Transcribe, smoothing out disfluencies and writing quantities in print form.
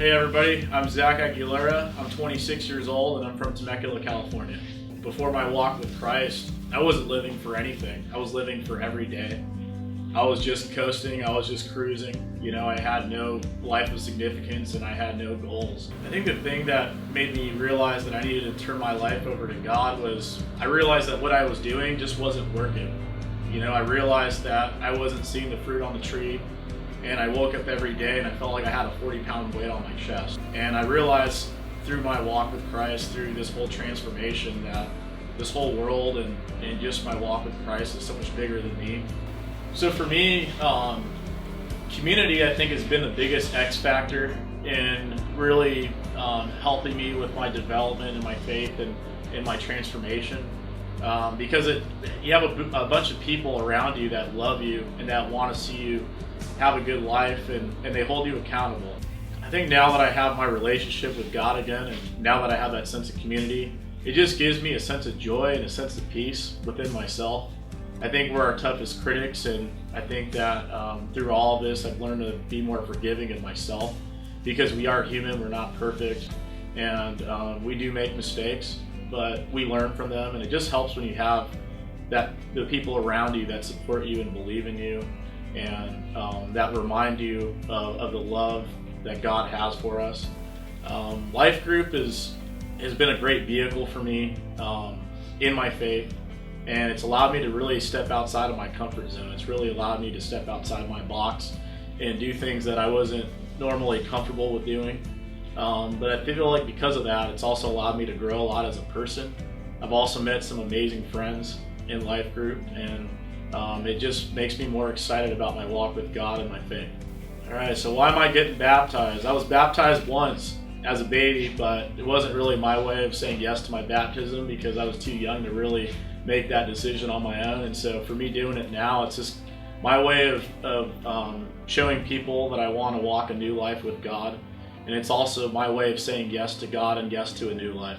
Hey everybody, I'm Zach Aguilera. I'm 26 years old and I'm from Temecula, California. Before my walk with Christ, I wasn't living for anything. I was living for every day. I was just coasting, I was just cruising. You know, I had no life of significance and I had no goals. I think the thing that made me realize that I needed to turn my life over to God was I realized that what I was doing just wasn't working. You know, I realized that I wasn't seeing the fruit on the tree. And I woke up every day and I felt like I had a 40-pound weight on my chest. And I realized through my walk with Christ, through this whole transformation, that this whole world and just my walk with Christ is so much bigger than me. So for me, community I think has been the biggest X factor in really helping me with my development and my faith and in my transformation. Because you have a bunch of people around you that love you and that want to see you have a good life and they hold you accountable. I think now that I have my relationship with God again and now that I have that sense of community, it just gives me a sense of joy and a sense of peace within myself. I think we're our toughest critics, and I think that through all of this I've learned to be more forgiving of myself because we are human, we're not perfect, and we do make mistakes, but we learn from them, and it just helps when you have the people around you that support you and believe in you and that remind you of the love that God has for us. Life Group has been a great vehicle for me in my faith, and it's allowed me to really step outside of my comfort zone. It's really allowed me to step outside my box and do things that I wasn't normally comfortable with doing. But I feel like because of that, it's also allowed me to grow a lot as a person. I've also met some amazing friends in Life Group, and it just makes me more excited about my walk with God and my faith. All right, so why am I getting baptized? I was baptized once as a baby, but it wasn't really my way of saying yes to my baptism because I was too young to really make that decision on my own. And so for me doing it now, it's just my way of showing people that I want to walk a new life with God. And it's also my way of saying yes to God and yes to a new life.